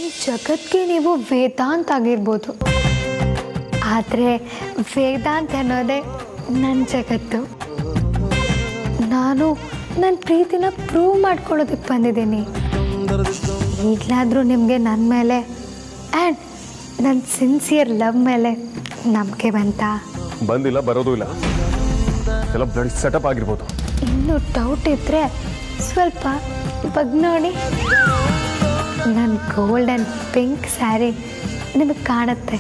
ಈ ಜಗತ್ತಿಗೆ ನೀವು ವೇದಾಂತ ಆಗಿರ್ಬೋದು, ಆದರೆ ವೇದಾಂತ ಅನ್ನೋದೇ ನನ್ನ ಜಗತ್ತು. ನಾನು ನನ್ನ ಪ್ರೀತಿನ ಪ್ರೂವ್ ಮಾಡ್ಕೊಳ್ಳೋದಕ್ಕೆ ಬಂದಿದ್ದೀನಿ. ಈಗಲಾದರೂ ನಿಮಗೆ ನನ್ನ ಮೇಲೆ ಆ್ಯಂಡ್ ನನ್ನ ಸಿನ್ಸಿಯರ್ ಲವ್ ಮೇಲೆ ನಂಬಿಕೆ ಬಂದಿಲ್ಲ, ಬರೋದು ಇಲ್ಲ. ಎಲ್ಲ ಬ್ಲಡ್ ಸೆಟಪ್ ಆಗಿರ್ಬೋದು. ಇನ್ನೂ ಡೌಟ್ ಇದ್ದರೆ ಸ್ವಲ್ಪ ಬಗ್ ನೋಡಿ. ನನ್ನ ಗೋಲ್ಡ್ ಆ್ಯಂಡ್ ಪಿಂಕ್ ಸ್ಯಾರಿ ನಿಮಗೆ ಕಾಣುತ್ತೆ,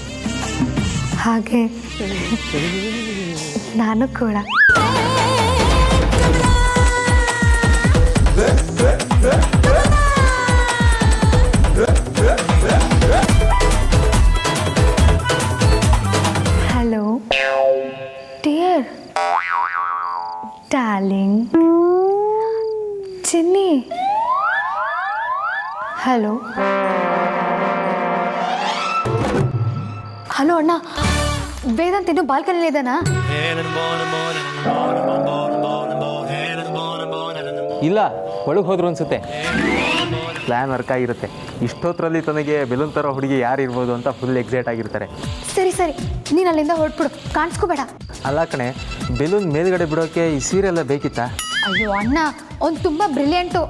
ಹಾಗೆ ನಾನು ಕೂಡ. ಹಲೋ ಡಿಯರ್ ಡಾರ್ಲಿಂಗ್ ಚಿನ್ನಿ. ಹಲೋ ಹಲೋ ಅಣ್ಣ, ವೇದಾಂತ್ ಇನ್ನು ಬಾಲ್ಕನಿಲಿ ಇದ್ದಾನಾ? ಇಲ್ಲ, ಒಳಗೆ ಹೋದ್ರು ಅನ್ಸುತ್ತೆ. ಪ್ಲ್ಯಾನ್ ವರ್ಕ್ ಆಗಿರುತ್ತೆ. ಇಷ್ಟೊತ್ತರಲ್ಲಿ ತನಗೆ ಬೆಲೂನ್ ಥರ ಹುಡುಗಿ ಯಾರು ಇರ್ಬೋದು ಅಂತ ಫುಲ್ ಎಕ್ಸೈಟ್ ಆಗಿರ್ತಾರೆ. ಸರಿ ಸರಿ, ನೀನು ಅಲ್ಲಿಂದ ಹೊರಟ್ಬಿಡು, ಕಾಣಿಸ್ಕೋಬೇಡ. ಅಲ್ಲ ಕಣೆ, ಬೆಲೂನ್ ಮೇಲ್ಗಡೆ ಬಿಡೋಕ್ಕೆ ಈ ಸೀರೆಲ್ಲ ಬೇಕಿತ್ತಾ? ಅಯ್ಯೋ ಅಣ್ಣ, ಅವ್ನು ತುಂಬ ಬ್ರಿಲಿಯಂಟು.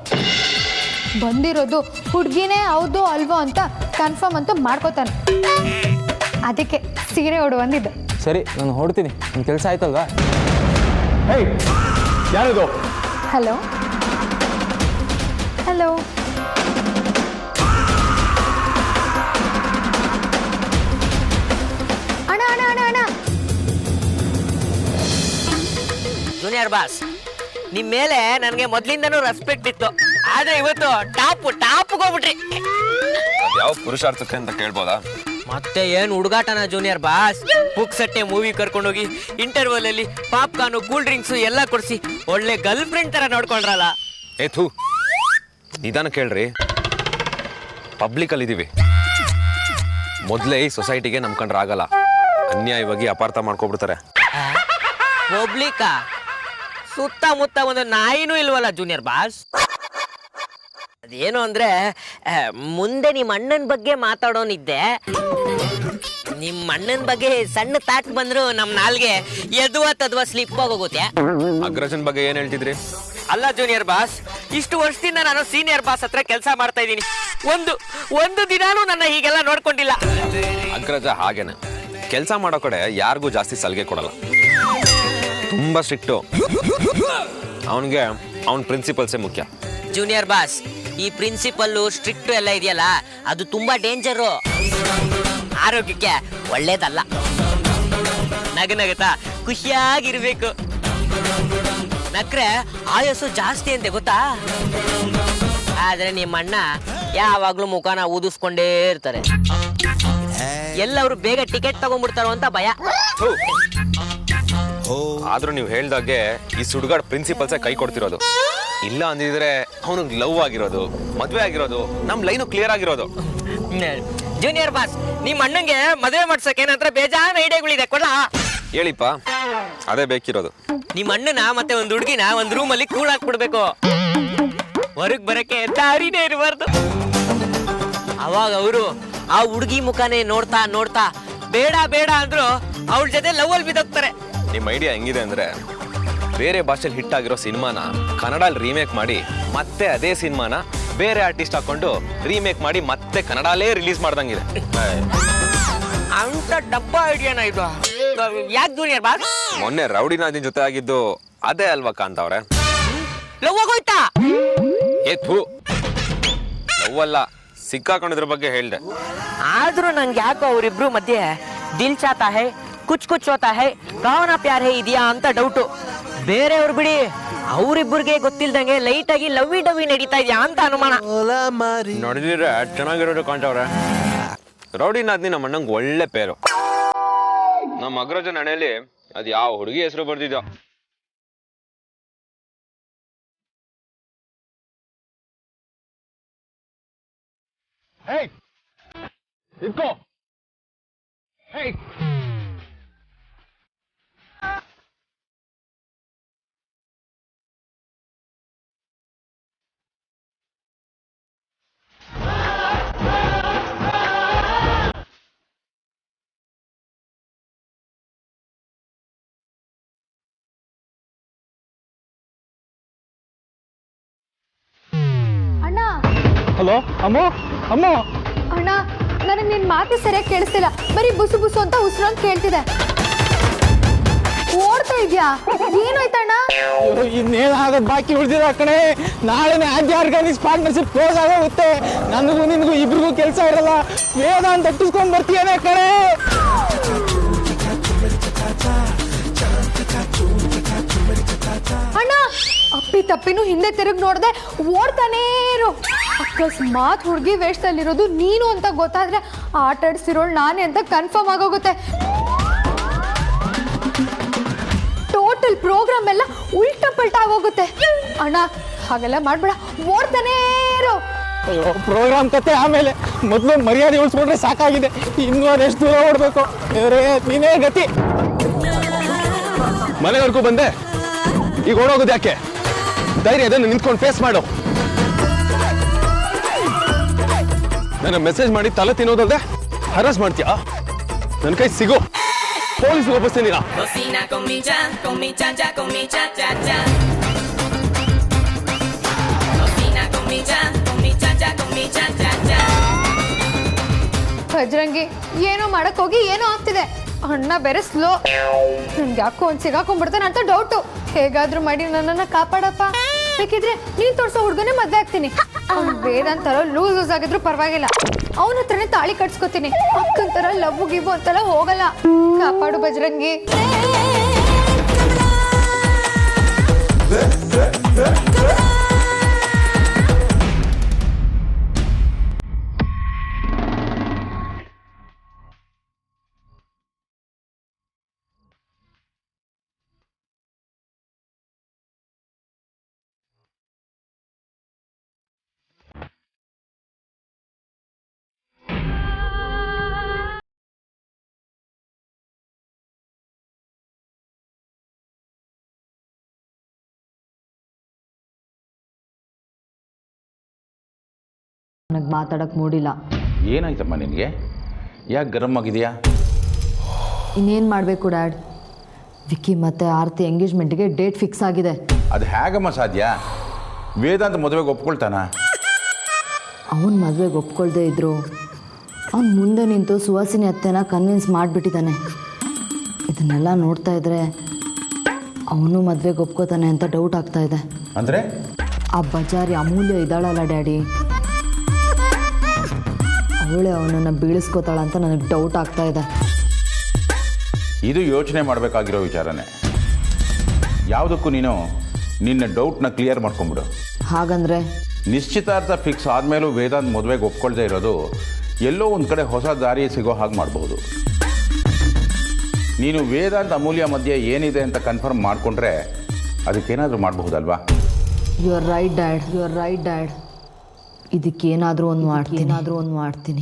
ಬಂದಿರೋದು ಹುಡುಗಿನೇ ಹೌದೋ ಅಲ್ವೋ ಅಂತ ಕನ್ಫರ್ಮ್ ಅಂತೂ ಮಾಡ್ಕೋತಾನೆ. ಅದಕ್ಕೆ ಸೀರೆ ಉಡು ಬಂದಿದ್ದೆ. ಸರಿ, ನಾನು ಹೊಡ್ತೀನಿ. ನನ್ನ ಕೆಲಸ ಆಯ್ತಲ್ವಾ? ಯಾರದು? ಹಲೋ ಹಲೋ ಅಣ್ಣ ಅಣ್ಣ ಅಣ್ಣ ಅಣ್ಣ. ಜೂನಿಯರ್ ಬಾಸ್, ನಿಮ್ಮ ಮೇಲೆ ನನಗೆ ಮೊದಲಿಂದನೂ ರೆಸ್ಪೆಕ್ಟ್ ಇತ್ತು, ಆದ್ರೆ ಇವತ್ತು ಟಾಪ್ ಹೋಗ್ಬಿಟ್ರಿ. ಯಾವ ಪುರುಷಾರ್ಥಕ್ಕೆ ಅಂತ ಕೇಳ್ಬೋದಾ? ಮತ್ತೆ ಏನು ಹುಡುಗಾಟನ ಜೂನಿಯರ್ ಬಾಸ್? ಪುಕ್ಸಟ್ಟೆ ಮೂವಿ ಕರ್ಕೊಂಡೋಗಿ ಇಂಟರ್ವಲ್ ಅಲ್ಲಿ ಪಾಪ್ಕಾರ್ನು ಕೂಲ್ ಡ್ರಿಂಕ್ಸ್ ಎಲ್ಲ ಕೊಡಿಸಿ ಒಳ್ಳೆ ಗರ್ಲ್ ಫ್ರೆಂಡ್ ತರ ನೋಡ್ಕೊಂಡ್ರಲ್ಲ. ಥೂ, ನಿಧಾನ ಕೇಳ್ರಿ. ಪಬ್ಲಿಕ್ ಅಲ್ಲಿ ಇದೀವಿ. ಮೊದಲೇ ಈ ಸೊಸೈಟಿಗೆ ನಂಬ್ಕೊಂಡ್ರೆ ಆಗಲ್ಲ. ಅನ್ಯಾಯವಾಗಿ ಅಪಾರ್ಥ ಮಾಡ್ಕೊಬಿಡ್ತಾರೆ. ಪಬ್ಲಿಕ್ ಸುತ್ತಮುತ್ತ ಒಂದು ನಾಯಿನೂ ಇಲ್ವಲ್ಲ ಜೂನಿಯರ್ ಬಾಸ್? ಅದೇನು ಅಂದ್ರೆ, ಮುಂದೆ ನಿಮ್ಮ ಅಣ್ಣನ ಬಗ್ಗೆ ಮಾತಾಡೋನಿದ್ದೆ. ನಿಮ್ಮ ಅಣ್ಣನ ಬಗ್ಗೆ ಸಣ್ಣ ತಾಟ್ ಬಂದ್ರು ನಮ್ಮ ನಾಲ್ಗೆ ಎದುವ ತದ್ವ ಸ್ಲಿಪ್ ಆಗೋಗುತ್ತೆ. ಅಗ್ರಜನ್ ಬಗ್ಗೆ ಏನ್ ಹೇಳ್ತಿದ್ರಿ? ಅಲ್ಲ ಜೂನಿಯರ್ ಬಾಸ್, ಇಷ್ಟು ವರ್ಷದಿಂದ ನಾನು ಸೀನಿಯರ್ ಬಾಸ್ ಹತ್ರ ಕೆಲಸ ಮಾಡ್ತಾ ಇದ್ದೀನಿ. ಒಂದು ದಿನಾನೂ ನನ್ನ ಹೀಗೆಲ್ಲ ನೋಡ್ಕೊಂಡಿಲ್ಲ. ಅಗ್ರಜ ಹಾಗೇನೆ, ಕೆಲಸ ಮಾಡೋ ಕಡೆ ಯಾರಿಗೂ ಜಾಸ್ತಿ ಸಲಿಗೆ ಕೊಡಲ್ಲ. ತುಂಬಾ ಸ್ಟ್ರಿಕ್ಟು. ಅವನಿಗೆ ಅವನ ಪ್ರಿನ್ಸಿಪಲ್ಸೇ ಮುಖ್ಯ. ಜೂನಿಯರ್ ಬಾಸ್, ಈ ಪ್ರಿನ್ಸಿಪಲ್ಲು ಸ್ಟ್ರಿಕ್ಟ್ ಎಲ್ಲ ಇದೆಯಲ್ಲ, ಅದು ತುಂಬಾ ಡೇಂಜರು. ಆರೋಗ್ಯಕ್ಕೆ ಒಳ್ಳೇದಲ್ಲ. ನಗನಗತಾ ಖುಷಿಯಾಗಿರ್ಬೇಕು. ನಕ್ರೆ ಆಯಸ್ಸು ಜಾಸ್ತಿ ಅಂತೆ ಗೊತ್ತಾ? ಆದ್ರೆ ನಿಮ್ಮ ಅಣ್ಣ ಯಾವಾಗ್ಲೂ ಮುಖನ ಊದಿಸ್ಕೊಂಡೇ ಇರ್ತಾರೆ. ಎಲ್ಲವರು ಬೇಗ ಟಿಕೆಟ್ ತಗೊಂಡ್ಬಿಡ್ತಾರೋ ಅಂತ ಭಯ. ಆದ್ರೂ ನೀವು ಹೇಳ್ದಾಗೆ ಈ ಸುಡ್ಗಾಡ್ ಪ್ರಿನ್ಸಿಪಲ್ಸೇ ಕೈ ಕೊಡ್ತಿರೋದು. ಇಲ್ಲ ಅಂದಿದ್ರೆ ಅವನಿಗೆ ಲವ್ ಆಗಿರೋದು, ಮದ್ವೆ ಆಗಿರೋದು, ನಮ್ ಲೈನು ಕ್ಲಿಯರ್ ಆಗಿರೋದು. ಜೂನಿಯರ್ ಬಾಸ್, ನಿಮ್ಮ ಅಣ್ಣಂಗೆ ಮದುವೆ ಮಾಡ್ಸಕ್ಕೆ ಏನಂದ್ರೆ ಬೇಜಾನ್ ಐಡಿಯಾಗಳಿದೆ, ಕೊಡ. ಹೇಳಿಪ್ಪ, ಅದೇ ಬೇಕಿರೋದು. ನಿಮ್ಮ ಅಣ್ಣನ ಮತ್ತೆ ಒಂದು ಹುಡುಗಿನ ಒಂದ್ ರೂಮ್ ಅಲ್ಲಿ ಕೂಡ್ ಹಾಕ್ಬಿಡ್ಬೇಕು. ಹೊರಗ್ ಬರಕ್ಕೆ ದಾರಿನೇ ಇರಬಾರ್ದು. ಅವಾಗ ಅವರು ಆ ಹುಡುಗಿ ಮುಖಾನೇ ನೋಡ್ತಾ ಬೇಡ ಅಂದ್ರು ಅವಳ ಜೊತೆ ಲವ್ ಅಲ್ಲಿ ಬಿದ್ದೋಗ್ತಾರೆ. ನಿಮ್ ಐಡಿಯಾ ಹೆಂಗಿದೆ ಅಂದ್ರೆ, ಬೇರೆ ಭಾಷೆಲಿ ಹಿಟ್ ಆಗಿರೋ ಸಿನಿಮಾನ ಕನ್ನಡಲ್ಲಿ ರೀಮೇಕ್ ಮಾಡಿ ಮತ್ತೆ ಅದೇ ಸಿನಿಮಾನ ಬೇರೆ ಆರ್ಟಿಸ್ಟ್ ಹಾಕೊಂಡು ರೀಮೇಕ್ ಮಾಡಿ ಮತ್ತೆ ಕನ್ನಡಲ್ಲೇ ರಿಲೀಸ್ ಮಾಡ್ದಂಗಿದೆ. ಅಂತ ಡಬ್ಬ ಐಡಿಯಾನ ಇದು. ಯಾಕೆ ಜೂನಿಯರ್ ಬಾಸ್? ಮೊನ್ನೆ ರೌಡಿನಾದಿನ್ ಜೊತೆ ಆಗಿದ್ದು ಅದೇ ಅಲ್ವಾ ಕಾಂತವ್ರೆ? ಲವ್ ಆಗೋಯ್ತಾ? ಲವ್ ಅಲ್ಲ, ಸಿಕ್ಕಾಕೊಂಡಿದ್ರ ಬಗ್ಗೆ ಹೇಳ್ದೆ. ಆದ್ರೂ ನಂಗೆ ಯಾಕೋ ಅವರಿಬ್ರು ಮಧ್ಯೆ ದಿಲ್ ಚಾತಾ ಹೈ, ಕುಚ್ ಹೋತಾ ಹೈ, ಕಾವನ ಪ್ಯಾರ್ ಹೈ ಇದೆಯಾ ಅಂತ ಡೌಟು. ಬೇರೆಯವ್ರು ಬಿಡಿ, ಅವರಿಬ್ಬರಿಗೆ ಗೊತ್ತಿಲ್ದಂಗೆ ಲೈಟ್ ಆಗಿ ಲವ್ವಿ ಡವ್ವಿ ನಡೀತಾ ಇದೆಯಾ ಅಂತ ಅನುಮಾನ. ನೋಡಿದ್ರೆ ಚೆನ್ನಾಗಿರೋದು ಕಾಂತವ್ರೆ. ರೌಡಿನಾದ್ನಿ ನಮ್ಮ ಅಣ್ಣಂಗೆ ಒಳ್ಳೆ ಪೇರು. ನಮ್ಮ ಅಗ್ರಜನ ಹಣೆಯಲ್ಲಿ ಅದ್ ಯಾವ ಹುಡುಗಿ ಹೆಸರು ಬರ್ದಿದ್ಯೋ. ಇಟ್ಕೋ. ಹಲೋ ಅಮ್ಮೋ ಅಮ್ಮೋ. ಅಣ್ಣ ನನಗೆ ನಿನ್ ಮಾತು ಸರಿಯಾಗಿ ಕೇಳಿಸ್ತಿಲ್ಲ, ಬರೀ ಬುಸು ಬುಸು ಅಂತ ಉಸಿರು ಅಂತ ಕೇಳ್ತಿದೆ. ಓಡ್ತಾ ಇದ್ಯಾ? ಏನಾಯ್ತಣ್ಣ? ಇನ್ನೇನು ಆಗೋದು ಬಾಕಿ ಉಳಿದಿರೋ ಕಣೆ. ನಾಳೆನೇ ಆದ್ಯ ಆರ್ಗಾನಿಕ್ಸ್ ಪಾರ್ಟ್ನರ್ಶಿಪ್ ಕ್ಲೋಸ್ ಆಗೋಗುತ್ತೆ. ನನಗೂ ನಿನಗೂ ಇಬ್ರಿಗೂ ಕೆಲಸ ಇರಲ್ಲ. ವೇದ ಅಂತ ತಟ್ಟಿಸ್ಕೊಂಡ್ ಬರ್ತೀಯನೇ ಕಣೆ. ಅಣ್ಣ ಅಪ್ಪಿ ತಪ್ಪಿನೂ ಹಿಂದೆ ತಿರುಗಿ ನೋಡ್ದೆ ಓಡ್ತಾನೇ ಇರು. ಅಕಸ್ಮಾತ್ ಹುಡುಗಿ ವೇಷದಲ್ಲಿರೋದು ನೀನು ಅಂತ ಗೊತ್ತಾದ್ರೆ ಆಟ ಆಡ್ಸಿರೋಳು ನಾನೇ ಅಂತ ಕನ್ಫರ್ಮ್ ಆಗೋಗುತ್ತೆ. ಟೋಟಲ್ ಪ್ರೋಗ್ರಾಮ್ ಎಲ್ಲ ಉಲ್ಟಾ ಪಲ್ಟಾ ಆಗೋಗುತ್ತೆ. ಅಣ್ಣ ಹಾಗೆಲ್ಲ ಮಾಡ್ಬೇಡ, ಓಡ್ತಾನೇ ಇರು. ಅಯ್ಯೋ ಪ್ರೋಗ್ರಾಮ್ ಕತೆ ಆಮೇಲೆ, ಮೊದಲು ಮರ್ಯಾದೆ ಉಳಿಸ್ಕೊಂಡ್ರೆ ಸಾಕಾಗಿದೆ. ಇನ್ನೂ ಅದೆಷ್ಟು ದೂರ ಓಡಬೇಕು? ನೀನೇ ಗತಿ. ಮನೆವರೆಗೂ ಬಂದೆ, ಈಗ ಓಡೋಗೋದು ಯಾಕೆ? ಧೈರ್ಯ ಅದನ್ನು ನಿಂತ್ಕೊಂಡು ಫೇಸ್ ಮಾಡು. ನನ್ನ ಮೆಸೇಜ್ ಮಾಡಿ ತಲೆ ತಿನ್ನೋದಲ್ದೆ ಹರಾಸ್ ಮಾಡ್ತೀಯಾ? ನನ್ನ ಕೈ ಸಿಗೋ, police ಒಪ್ಪಿಸ್ತೀನಿ. Cocina con mi cha-cha, con mi cha-cha-cha. Cocina con mi cha-cha, con mi cha-cha-cha. ಭಜ್ರಂಗಿ ಏನೋ ಮಾಡಕ್ ಹೋಗಿ ಏನೋ ಆಗ್ತಿದೆ. ಅಣ್ಣ ಬೇರೆ ಸ್ಲೋ. ನನ್ಗೆ ಯಾಕೋ ಒಂದ್ ಸಿಗಾಕೊಂಡ್ಬಿಡ್ತಾನೆ ಅಂತ ಡೌಟು. ಹೇಗಾದ್ರೂ ಮಾಡಿ ನನ್ನನ್ನ ಕಾಪಾಡಪ್ಪ. ಬೇಕಿದ್ರೆ ನೀನ್ ತೋರ್ಸೋ ಹುಡ್ಗನೇ ಮದ್ವೆ ಆಗ್ತೀನಿ. ಅವ್ನು ವೇದಾಂತರ ಲೂಸ್ ಆಗಿದ್ರು ಪರವಾಗಿಲ್ಲ, ಅವನ ಹತ್ರನೇ ತಾಳಿ ಕಟ್ಸ್ಕೊತೀನಿ. ಅಕ್ಕಂತರ ಲವ್ ಗಿವ್ ಅಂತೆಲ್ಲ ಹೋಗಲ್ಲ. ಕಾಪಾಡು ಭಜ್ರಂಗಿ. ನನಗೆ ಮಾತಾಡೋಕ್ಕೆ ಮೂಡಿಲ್ಲ. ಏನಾಯ್ತಮ್ಮ ನಿನಗೆ? ಯಾಕೆ ಗರಂ ಆಗಿದೆಯಾ? ಇನ್ನೇನು ಮಾಡಬೇಕು ಡ್ಯಾಡ್? ವಿಕ್ಕಿ ಮತ್ತು ಆರತಿ ಎಂಗೇಜ್ಮೆಂಟ್ಗೆ ಡೇಟ್ ಫಿಕ್ಸ್ ಆಗಿದೆ. ಅದು ಹೇಗಮ್ಮ ಸಾಧ್ಯ? ವೇದಾಂತ ಮದುವೆಗೆ ಒಪ್ಕೊಳ್ತಾನ? ಅವನು ಮದುವೆಗೆ ಒಪ್ಕೊಳ್ದೇ ಇದ್ರು ಅವ್ನು ಮುಂದೆ ನಿಂತು ಸುವಾಸಿನಿ ಅತ್ತೆನ ಕನ್ವಿನ್ಸ್ ಮಾಡಿಬಿಟ್ಟಿದ್ದಾನೆ. ಇದನ್ನೆಲ್ಲ ನೋಡ್ತಾ ಇದ್ರೆ ಅವನು ಮದುವೆಗೆ ಒಪ್ಕೋತಾನೆ ಅಂತ ಡೌಟ್ ಆಗ್ತಾ ಇದೆ. ಅಂದರೆ ಆ ಬಜಾರಿ ಅಮೂಲ್ಯ ಇದ್ದಾಳಲ್ಲ ಡ್ಯಾಡಿ, ಅವಳೇ ಅವನನ್ನು ಬೀಳಿಸ್ಕೋತಾಳ ಅಂತ ನನಗೆ ಡೌಟ್ ಆಗ್ತಾ ಇದೆ. ಇದು ಯೋಚನೆ ಮಾಡಬೇಕಾಗಿರೋ ವಿಚಾರನೇ. ಯಾವುದಕ್ಕೂ ನೀನು ನಿನ್ನ ಡೌಟ್ನ ಕ್ಲಿಯರ್ ಮಾಡ್ಕೊಂಬಿಡು. ಹಾಗಂದ್ರೆ ನಿಶ್ಚಿತಾರ್ಥ ಫಿಕ್ಸ್ ಆದಮೇಲೂ ವೇದಾಂತ್ ಮದುವೆಗೆ ಒಪ್ಕೊಳ್ದೇ ಇರೋದು ಎಲ್ಲೋ ಒಂದು ಕಡೆ ಹೊಸ ದಾರಿ ಸಿಗೋ ಹಾಗೆ ಮಾಡ್ಬೋದು. ನೀನು ವೇದಾಂತ್ ಅಮೂಲ್ಯ ಮಧ್ಯೆ ಏನಿದೆ ಅಂತ ಕನ್ಫರ್ಮ್ ಮಾಡಿಕೊಂಡ್ರೆ ಅದಕ್ಕೇನಾದರೂ ಮಾಡಬಹುದಲ್ವಾ? You are right dad, you are right dad. ಇದಕ್ಕೇನಾದರೂ ಒಂದು ಮಾಡ್ತೀನಿ.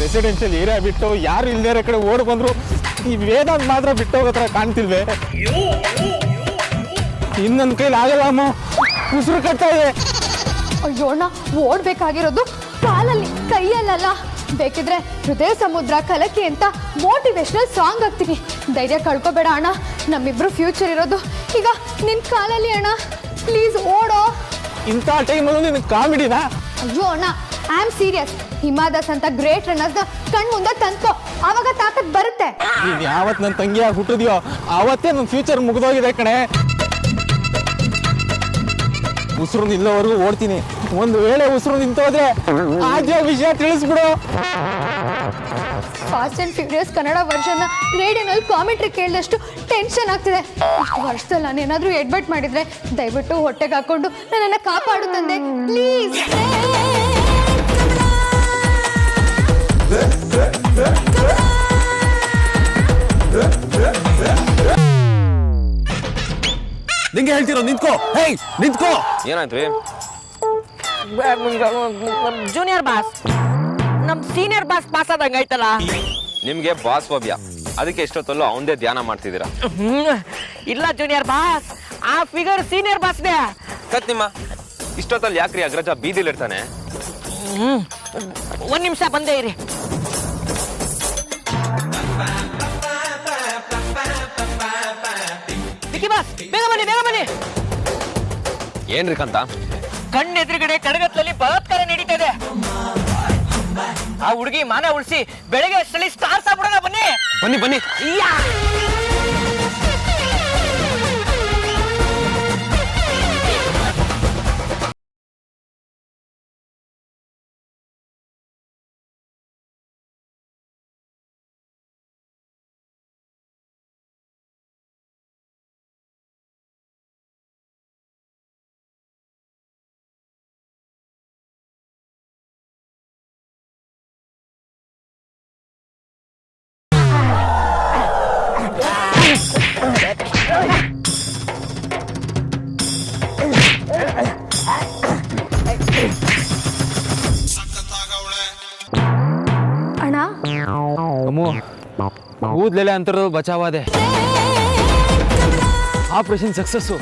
ರೆಸಿಡೆನ್ಷಿಯಲ್ ಏರಿಯಾ ಬಿಟ್ಟು ಯಾರು ಇಲ್ದೇ ಕಡೆ ಓಡ್ ಬಂದ್ರು ಈ ವೇದಾಂತ್ ಮಾತ್ರ ಬಿಟ್ಟು ಹೋಗೋ ಥರ ಕಾಣ್ತಿಲ್ವೇ? ಇನ್ನೊಂದು ಕೈಲಿ ಆಗಲ್ಲ ಅಮ್ಮ, ಉಸಿರು ಕಟ್ತಾ ಇದೆ. ಅಯ್ಯೋ ಅಣ್ಣ, ಓಡ್ಬೇಕಾಗಿರೋದು ಕಾಲಲ್ಲಿ, ಕೈಯಲ್ಲ. ಬೇಕಿದ್ರೆ ಹೃದಯ ಸಮುದ್ರ ಕಲಕಿ ಅಂತ ಮೋಟಿವೇಶನಲ್ ಸಾಂಗ್ ಹಾಕ್ತೀನಿ. ಧೈರ್ಯ ಕಳ್ಕೊಬೇಡ ಅಣ್ಣ, ನಮ್ಮಿಬ್ರು ಫ್ಯೂಚರ್ ಇರೋದು ಈಗ ನಿನ್ ಕಾಲಲ್ಲಿ ಅಣ್ಣ. ಪ್ಲೀಸ್ ಓಡೋ. ಇಂಥ ಟೈಮಲ್ಲೂ ನಿನಗೆ ಕಾಮಿಡಿನಾ? ಅಯ್ಯೋ ಅಣ್ಣ, ಐ ಆಮ್ ಸೀರಿಯಸ್. ಹಿಮಾದಾಸ್ ಅಂತ ಗ್ರೇಟ್ ರನ್ನರ್ಸ್ನ ಕಣ್ ಮುಂದೆ ತಂದ್ಕೋ, ಆವಾಗ ತಾಕತ್ ಬರುತ್ತೆ. ನೀನು ಯಾವತ್ತು ನನ್ನ ತಂಗಿಯಾಗಿ ಹುಟ್ಟಿದ್ಯೋ ಆವತ್ತೇ ನನ್ನ ಫ್ಯೂಚರ್ ಮುಗಿದೋಗಿದೆ ಕಣೆ. ಉಸಿರು ನಿಲ್ಲೋವರೆಗೂ ಓಡ್ತೀನಿ. ಒಂದು ವೇಳೆ ಉಸಿರು ನಿಂತೋದ್ರೆ ಆದ್ಯ ವಿಷಯ ತಿಳಿಸ್ಬಿಡು. ಫಾಸ್ಟ್ ಆ್ಯಂಡ್ ಫ್ಯೂರಿಯಸ್ ಕನ್ನಡ ವರ್ಷನ್ನ ರೇಡಿಯೋನಲ್ಲಿ ಕಾಮೆಂಟ್ರಿ ಕೇಳಿದಷ್ಟು ಟೆನ್ಷನ್ ಆಗ್ತಿದೆ. ಇಷ್ಟು ವರ್ಷದಲ್ಲಿ ನಾನೇನಾದರೂ ಎಡ್ಮಿಟ್ ಮಾಡಿದ್ರೆ ದಯವಿಟ್ಟು ಹೊಟ್ಟೆಗೆ ಹಾಕೊಂಡು ನನ್ನನ್ನು ಕಾಪಾಡು ತಂದೆ, ಪ್ಲೀಸ್. ನಿಂಗೆ ಹೇಳ್ತಿರೋ ನಿಂತ್ಕೋ. ಹೇಯ್ ನಿಂತ್ಕೋ. ಏನಾಯ್ತು? ಜೂನಿಯರ್ ಬಾಸ್, ನಮ್ ಸೀನಿಯರ್ ಬಾಸ್ ಪಾಸ್ ಆದಂಗ ಆಯ್ತಲ್ಲ. ನಿಮ್ಗೆ ಬಾಸ್ ಫೋಬಿಯಾ, ಅದಕ್ಕೆ ಎಷ್ಟೊತ್ತಲ್ಲೂ ಅವಂದೇ ಧ್ಯಾನ ಮಾಡ್ತಿದ್ದೀರಾ. ಇಲ್ಲ ಜೂನಿಯರ್ ಬಾಸ್, ಆ ಫಿಗರ್ ಸೀನಿಯರ್ ಬಾಸ್ನೇ. ಸತ್ ನಿಮ್ಮ ಇಷ್ಟೊತ್ತಲ್ಲಿ ಯಾಕ್ರಿ ಅಗ್ರಜ ಬೀದಿಲಿರ್ತಾನೆ? ಒಂದ್ ನಿಮಿಷ ಬಂದೇ ಇರಿ. ಏನ್ರಿ ಕಾಂತ? ಕಣ್ಣೆದುರುಗಡೆ ಕಡಗತ್ತಲ್ಲಿ ಬಲಾತ್ಕಾರ ನಡೀತಾ ಇದೆ. ಆ ಹುಡುಗಿ ಮಾನ ಉಳಿಸಿ ಬೆಳಗ್ಗೆ ಅಷ್ಟರಲ್ಲಿ ಸ್ಟಾರ್ಸ್ ಆಗ್ಬಿಡೋಣ. ಬನ್ನಿ ಬನ್ನಿ ಬನ್ನಿ. ಅಣ್ಣ ಅಮ್ಮು ಕೂದ್ಲೆಲೆ ಅಂತರದು ಬಚಾವಾದೆ. Operation success.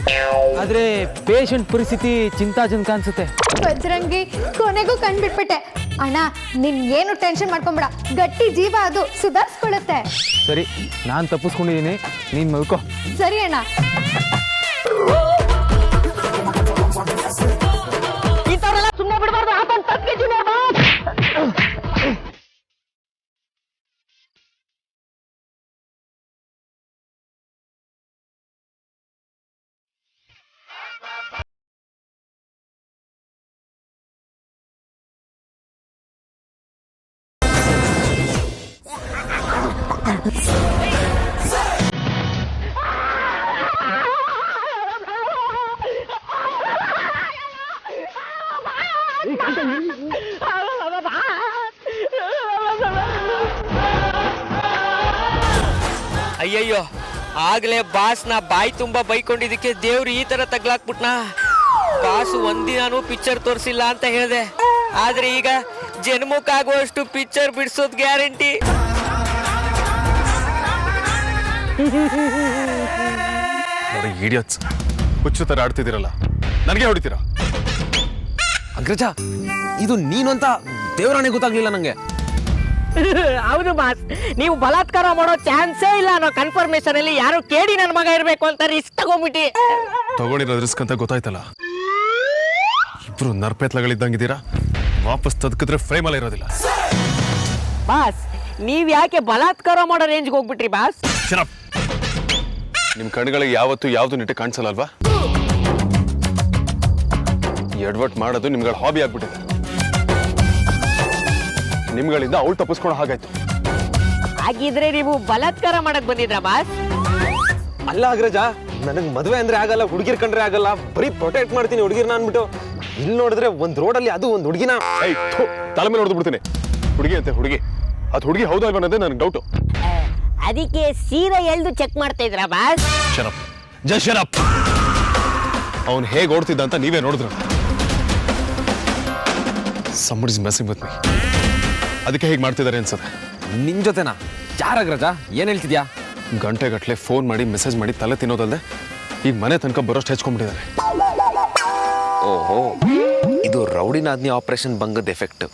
ಆದ್ರೆ ಪೇಷಂಟ್ ಪರಿಸ್ಥಿತಿ ಚಿಂತಾಜನಕ ಅನ್ಸುತ್ತೆ. ಬಜರಂಗಿ ಕೊನೆಗೂ ಕಂಡ್ಬಿಟ್ಬಿಟ್ಟೆ. ಅಣ್ಣ ನಿನ್ ಏನು ಟೆನ್ಷನ್ ಮಾಡ್ಕೊಂಬೇಡ, ಗಟ್ಟಿ ಜೀವ ಅದು ಸುಧಾರಿಸ್ಕೊಳ್ಳುತ್ತೆ. ಸರಿ, ನಾನು ತಪ್ಪಿಸ್ಕೊಂಡಿದ್ದೀನಿ, ನೀನ್ ಮಲ್ಕೋ. ಸರಿ ಅಣ್ಣ. ಇಂಥವ್ರೆಲ್ಲ ಸುಮ್ಮನೆ ಬಿಡಬಾರ್ದು. ಹಾಕೊಂಡು ತಪ್ಪಿಗೆ ಜೂನಿಯರ್ ಬಾಸ್. ಅಯ್ಯಯ್ಯೋ, ಆಗ್ಲೇ ಬಾಸ್ನ ಬಾಯಿ ತುಂಬಾ ಬೈಕೊಂಡಿದ್ದಕ್ಕೆ ದೇವ್ರು ಈ ತರ ತಗ್ಲಾಕ್ಬಿಟ್ನ. ಬಾಸ್ ಒಂದಿನಾನು ಪಿಕ್ಚರ್ ತೋರಿಸಿಲ್ಲ ಅಂತ ಹೇಳಿದೆ, ಆದ್ರೆ ಈಗ ಜನ್ಮಕ್ಕಾಗುವಷ್ಟು ಪಿಕ್ಚರ್ ಬಿಡಿಸೋದ್ ಗ್ಯಾರಂಟಿ. ಇಡಿಯಟ್ಸ್, ಹುಚ್ಚು ತರ ಆಡ್ತಿದ್ದೀರಲ್ಲ, ನನಗೆ ಹೊಡಿತೀರಾ? ಅಗ್ರಜ, ಇದು ನೀನು ಅಂತ ದೇವರಾಣೆ ಗೊತ್ತಾಗ್ಲಿಲ್ಲ ನಂಗೆ. ಹೌದು ಬಾಸ್, ನೀವು ಬಲಾತ್ಕಾರ ಮಾಡೋ ಚಾನ್ಸೇ ಇಲ್ಲ ಅನ್ನೋ ಕನ್ಫರ್ಮೇಶನ್ ಅಲ್ಲಿ ಯಾರು ಕೇಳಿ ನನ್ನ ಮಗ ಇರ್ಬೇಕು ಅಂತ ರಿಸ್ಕ್ ತಗೊಂಡ್ಬಿಟ್ಟಿ. ತಗೊಂಡಿರೋ ರಿಸ್ಕ್ ಅಂತ ಗೊತ್ತಾಯ್ತಲ್ಲ. ಇಬ್ರು ನರ್ಪೆತ್ಲಗಳಿದ್ದಂಗಿದ್ದೀರಾ. ವಾಪಸ್ ತದ್ಕಿದ್ರೆ ಫ್ರೇಮ್ ಅಲ್ಲ ಇರೋದಿಲ್ಲ. ಬಾಸ್, ನೀವ್ ಯಾಕೆ ಬಲಾತ್ಕಾರ ಮಾಡೋ ರೇಂಜ್ಗೆ ಹೋಗ್ಬಿಟ್ರಿ ಬಾಸ್? ನಿಮ್ ಕಣ್ಗಳಿಗೆ ಯಾವತ್ತು ಯಾವ್ದು ನಿಟ್ಟೆ ಕಾಣಿಸಲ್ಲ ಅಲ್ವಾ? ಎಡ್ವರ್ಟ್ ಮಾಡೋದು ನಿಮ್ಗಳ ಹಾಬಿ ಆಗ್ಬಿಟ್ಟಿದೆ. ನಿಮ್ಗಳಿಂದ ಅವಳು ತಪ್ಪಿಸ್ಕೊಳ್ಳೋ ಹಾಗಾಯ್ತು. ಹಾಗಿದ್ರೆ ನೀವು ಬಲಾತ್ಕಾರ ಮಾಡಕ್ ಬಂದಿದ್ರ ಬಾಸ್? ಅಲ್ಲ ಅಗ್ರಜ, ನನಗ್ ಮದುವೆ ಅಂದ್ರೆ ಆಗಲ್ಲ, ಹುಡುಗಿರ್ ಕಂಡ್ರೆ ಆಗಲ್ಲ, ಬರೀ ಪ್ರೊಟೆಕ್ಟ್ ಮಾಡ್ತೀನಿ ಹುಡುಗಿರ್ನ ಅನ್ಬಿಟ್ಟು ಇಲ್ಲಿ ನೋಡಿದ್ರೆ ಒಂದ್ ರೋಡಲ್ಲಿ ಅದು ಒಂದ್ ಹುಡುಗಿನ ತಲೆ ಮೇಲೆ ಹೊಡೆದು ಬಿಡ್ತೀನಿ. ಹುಡುಗಿ ಅಂತೆ ಹುಡುಗಿ, ಅದು ಹುಡುಗಿ ಹೌದಾ ಅನ್ನೋದೇ ನನಗೆ ಡೌಟು. ಅದಕ್ಕೆ ಸೀದಾ ಎಲ್ದು ಚೆಕ್ ಮಾಡ್ತಾ ಇದ್ರ ಬಾಸ್? ಶರಪ್, ಜಸ್ಟ್ ಶರಪ್. ಅವನು ಹೇಗೆ ಓಡ್ತಿದ್ದ ಅಂತ ನೀವೇ ನೋಡಿದ್ರ. somebody is messing with me. ಅದಕ್ಕೆ ಹೇಗೆ ಮಾಡ್ತಿದ್ದಾರೆ ಅನ್ಸತ್ತೆ. ನಿನ್ ಜೊತೆನಾ? ಯಾರಾಗ್ರಜ, ಏನ್ ಹೇಳ್ತಿದ್ಯಾ? ಗಂಟೆಗಟ್ಟಲೆ ಫೋನ್ ಮಾಡಿ ಮೆಸೇಜ್ ಮಾಡಿ ತಲೆ ತಿನ್ನೋದಲ್ಲದೆ ಈಗ ಮನೆ ತನಕ ಬರೋಷ್ಟು ಹೆಚ್ಕೊಂಡ್ಬಿಟ್ಟಿದ್ದಾರೆ. ಓಹೋ, ಇದು ರೌಡಿನಾದ್ನಿ ಆಪರೇಷನ್ ಬಂಗದ ಎಫೆಕ್ಟ್.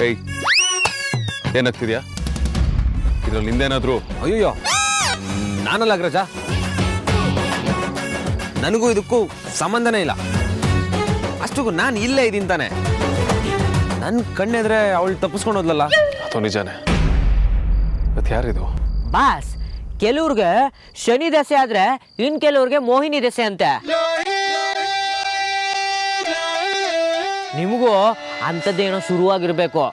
ಏಯ್, ಏನಾಗ್ತಿದ್ಯಾ? ಇದ್ರಲ್ಲಿ ನಿಂದೇನಾದ್ರು? ಅಯ್ಯೋ, ನಾನಲ್ಲ ಅಗ್ರಜ, ನನಗೂ ಇದಕ್ಕೂ ಸಂಬಂಧನೇ ಇಲ್ಲ. ಅಷ್ಟಕ್ಕೂ ನಾನು ಇಲ್ಲೇ ಇದ್ದೀನಿ ತಾನೆ. ನನ್ನ ಕಣ್ಣೆದ್ರೆ ಅವಳು ತಪ್ಪಿಸ್ಕೊಂಡು ಹೋದ್ಲಲ್ಲ. ಅಥವಾ ನಿಜಾನೇ? ಮತ್ತೆ ಯಾರಿದು? ಬಾಸ್, ಕೆಲವ್ರಿಗೆ ಶನಿ ದಶೆ ಆದ್ರೆ ಇನ್ ಕೆಲವ್ರಿಗೆ ಮೋಹಿನಿ ದಶೆ ಅಂತೆ. ನಿಮಗೂ ಅಂಥದ್ದೇನೋ ಶುರುವಾಗಿರ್ಬೇಕು.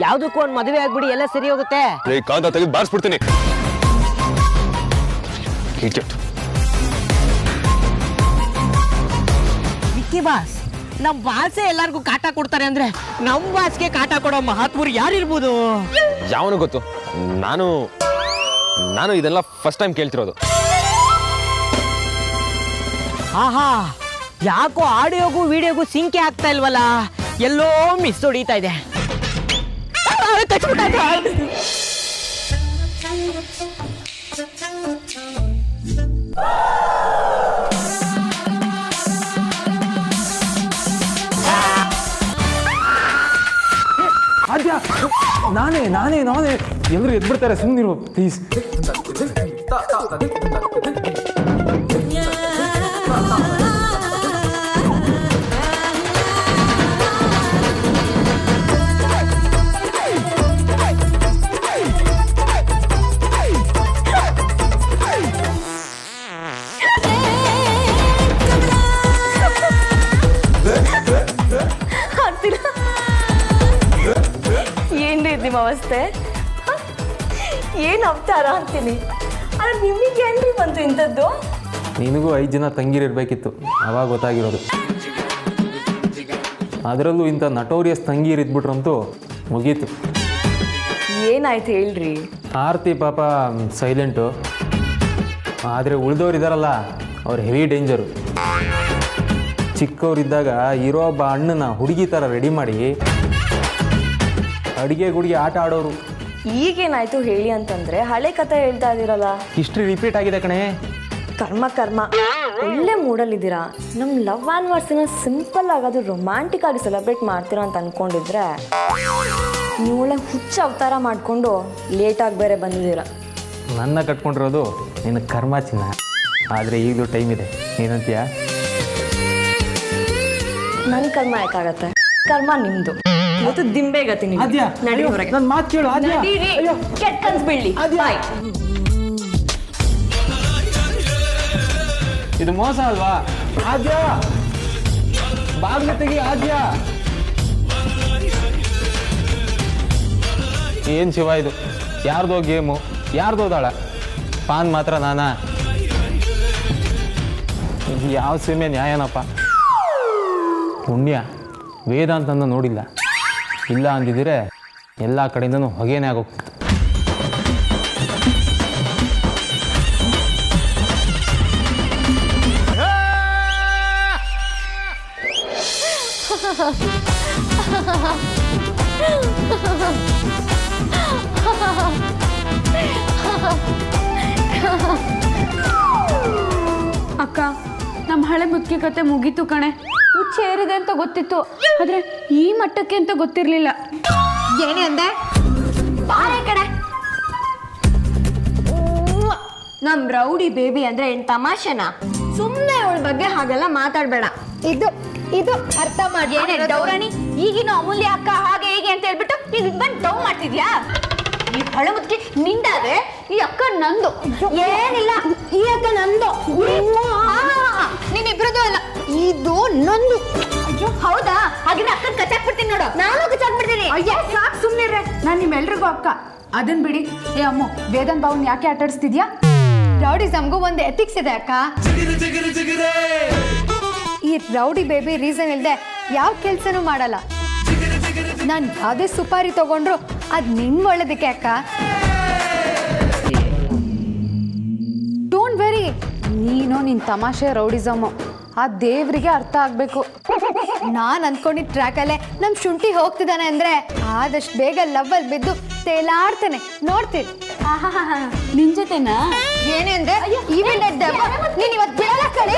ಯಾವ್ದಕ್ಕೂ ಒಂದು ಮದುವೆ ಆಗ್ಬಿಡಿ, ಎಲ್ಲ ಸರಿ ಹೋಗುತ್ತೆ. ಕಾಂತ ತೆಗೆದು ಬಾರಿಸ್ಬಿಡ್ತೀನಿ. ವಿಕ್ಕಿ ಬಾಸ್, ನಮ್ ಬಾಸೇ ಎಲ್ಲಾರ್ಗೂ ಕಾಟ ಕೊಡ್ತಾರೆ ಅಂದ್ರೆ ನಮ್ ಬಾಸ್ಗೆ ಕಾಟ ಕೊಡೋ ಮಹಾತ್ಮರು ಯಾರಿರ್ಬೋದು? ಯಾವನು ಗೊತ್ತು. ನಾನು ಇದೆಲ್ಲ ಫಸ್ಟ್ ಟೈಮ್ ಕೇಳ್ತಿರೋದು. ಆಹಾ, ಯಾಕೋ ಆಡಿಯೋಗೂ ವಿಡಿಯೋಗೂ ಸಿಂಕೆ ಆಗ್ತಾ ಇಲ್ವಲ್ಲ, ಎಲ್ಲೋ ಮಿಸ್ ಹೊಡಿತಾ ಇದೆ. ನಾನೇ ಎಲ್ಲರೂ ಎದ್ಬಿಡ್ತಾರೆ, ಸುಮ್ಮನಿರು ಪ್ಲೀಸ್. ಏನು ಅವತಾರ ಅಂತೀನಿ. ಆದರೆ ನಿಮಗೆ ಏನ್ರಿ ಬಂತು ಇಂಥದ್ದು? ನಿನಗೂ 5 ಜನ ತಂಗಿರಿರ್ಬೇಕಿತ್ತು, ಅವಾಗ ಗೊತ್ತಾಗಿರೋದು. ಅದರಲ್ಲೂ ಇಂಥ ನಟೋರಿಯಸ್ ತಂಗೀರು ಇದ್ಬಿಟ್ರಂತೂ ಮುಗೀತು. ಏನಾಯ್ತು ಹೇಳ್ರಿ? ಆರ್ತಿ ಪಾಪ ಸೈಲೆಂಟು, ಆದರೆ ಉಳಿದವ್ರು ಇದ್ದಾರಲ್ಲ ಅವ್ರು ಹೆವಿ ಡೇಂಜರು. ಚಿಕ್ಕವರಿದ್ದಾಗ ಇರೋ ಒಬ್ಬ ಅಣ್ಣನ ಹುಡುಗಿ ಥರ ರೆಡಿ ಮಾಡಿ ಅಡುಗೆ ಗುಡಿಗೆ ಆಟ ಆಡೋರು. ಈಗೇನಾಯ್ತು ಹೇಳಿ ಅಂತಂದ್ರೆ ಹಳೆ ಕಥೆ ಹೇಳ್ತಾ ಇದ್ದೀರಲ್ಲ. ಹಿಸ್ಟ್ರಿ ರಿಪೀಟ್ ಆಗಿದೆ ಕಣೆ. ಕರ್ಮ ಕರ್ಮ, ಒಳ್ಳೆ ಮೂಡಲ್ಲಿದ್ದೀರಾ. ನಮ್ಮ ಲವ್ ಆ್ಯನಿವರ್ಸರಿನ ಸಿಂಪಲ್ ಆಗೋದು ರೊಮ್ಯಾಂಟಿಕ್ ಆಗಿ ಸೆಲೆಬ್ರೇಟ್ ಮಾಡ್ತೀರಾ ಅಂತ ಅಂದ್ಕೊಂಡಿದ್ರೆ ನೀವು ಒಳ್ಳೆ ಹುಚ್ಚ ಅವತಾರ ಮಾಡಿಕೊಂಡು ಲೇಟಾಗಿ ಬೇರೆ ಬಂದಿದ್ದೀರಾ. ನನ್ನ ಕಟ್ಕೊಂಡಿರೋದು ನಿನ್ನ ಕರ್ಮ ಚಿನ್ನ, ಆದರೆ ಈಗಲೂ ಟೈಮ್ ಇದೆ. ಏನಂತೀಯ? ನನ್ನ ಕರ್ಮ ಯಾಕಾಗತ್ತೆ? ಕರ್ಮ ನಿಮ್ದು. ಇವತ್ತು ದಿಂಬೆ ಗತಿ ನೀವು. ನಡಿ ಹೊರಗೆ. ನನ್ನ ಮಾತು ಕೇಳು. ನಡೀರಿ. ಕೆಟ್ಟ ಕನ್ಸು ಬೀಳ್ಲಿ. ಬಾಯ್. ಇದು ಮೋಸ ಅಲ್ವಾ? ಆದ್ಯ ಬಾಗ್ಲು ತೆಗಿ. ಆದ್ಯ ಏನು ಶಿವ ಇದು? ಯಾರ್ದೋ ಗೇಮು, ಯಾರ್ದೋ ದಾಳ. ಪಾನ್ ಮಾತ್ರ ನಾನಾ? ಯಾವ ಸೀಮೆ ನ್ಯಾಯನಪ್ಪ? ಪುಣ್ಯ ವೇದಾಂತನ ನೋಡಿಲ್ಲ. ಇಲ್ಲ ಅಂದಿದ್ರೆ ಎಲ್ಲ ಕಡೆಯಿಂದನೂ ಹೊಗೆನೇ ಆಗೋಗ್ತಿತ್ತು. ಅಕ್ಕ, ನಮ್ಮ ಹಳೆ ಮುದುಕಿ ಕತೆ ಮುಗೀತು ಕಣೆ. ಹುಚ್ಚೇರಿದೆ ಅಂತ ಗೊತ್ತಿತ್ತು, ಆದ್ರೆ ಈ ಮಟ್ಟಕ್ಕೆ ಅಂತ ಗೊತ್ತಿರ್ಲಿಲ್ಲ. ಏನೇ ಅಂದೆ? ಬಾರೆ ಕಡೆ. ನಮ್ ರೌಡಿ ಬೇಬಿ ಅಂದ್ರೆ ಏನ್ ತಮಾಷೆನಾ? ಸುಮ್ಮನೆ ಅವಳ ಬಗ್ಗೆ ಹಾಗೆಲ್ಲ ಮಾತಾಡ್ಬೇಡ. ಇದು ಅರ್ಥ ಮಾಡಿ. ಏನೇ ಡೌರಾಣಿ, ಈಗಿನ ಅಮೂಲ್ಯ ಅಕ್ಕ ಹಾಗೆ ಹೀಗೆ ಅಂತ ಹೇಳ್ಬಿಟ್ಟು ನೀನ್ ಬಂದು ಡೌ ಮಾಡ್ತಿದ್ಯಾ? ಈ ಹಳೆ ಮುದ್ಕಿ ನಿಂದಾದ್ರೆ ಈ ಅಕ್ಕ ನಂದು. ಏನಿಲ್ಲ, ಈ ಅಕ್ಕ ನಂದು. ನೀನಿಬ್ರದ್ದು ಅಲ್ಲ, ಇದು ನಂದು. ಅಯ್ಯೋ ಹೌದಾ? ಹಾಗಿದ್ರೆ ಅಕ್ಕನ ಕಚ್ಚಾಕ್ಬಿಡ್ತೀನಿ ನೋಡು. ನಾನು ಕಚ್ಚಾಕ್ಬಿಡ್ತೀನಿ. ಅಯ್ಯ ಸಾಕು, ಸುಮ್ಮನಿರ್ರೆ. ನಾನು ನಿಮ್ಮೆಲ್ರಿಗೂ ಅಕ್ಕ. ಅದನ್ ಬಿಡಿ. ಏ ಅಮ್ಮ, ವೇದನ್ ಬಾವನ್ ಯಾಕೆ ಆಟಾಡಿಸ್ತಿದ್ಯಾ? ರೌಡಿಸಮ್ಗೂ ಒಂದು ಎಥಿಕ್ಸ್ ಇದೆ ಅಕ್ಕ. ಈ ರೌಡಿ ಬೇಬಿ ರೀಸನ್ ಇಲ್ಲದೆ ಯಾವ ಕೆಲಸನೂ ಮಾಡಲ್ಲ. ನಾನು ಯಾವುದೇ ಸುಪಾರಿ ತಗೊಂಡ್ರು ಅದು ನಿನ್ ಒಳ್ಳೇದಕ್ಕೆ ಅಕ್ಕ. Don't very. ನೀನು ನಿನ್ ತಮಾಷೆ ರೌಡಿಸಮ್ ಆ ದೇವ್ರಿಗೆ ಅರ್ಥ ಆಗ್ಬೇಕು. ನಾನು ಅನ್ಕೊಂಡಿದ್ದ ಟ್ರ್ಯಾಕಲ್ಲೇ ನಮ್ಮ ಶುಂಠಿ ಹೋಗ್ತಿದ್ದಾನೆ ಅಂದ್ರೆ ಆದಷ್ಟು ಬೇಗ ಲವ್ವಲ್ಲಿ ಬಿದ್ದು ತೇಲಾಡ್ತಾನೆ, ನೋಡ್ತೀನಿ. ನಿನ್ ಜೊತೆನಾ? ಏನೆಂದೆ? ನೀನ್ ಇವತ್ತು ಬಿಡಲ್ಲ ಕಡೆ.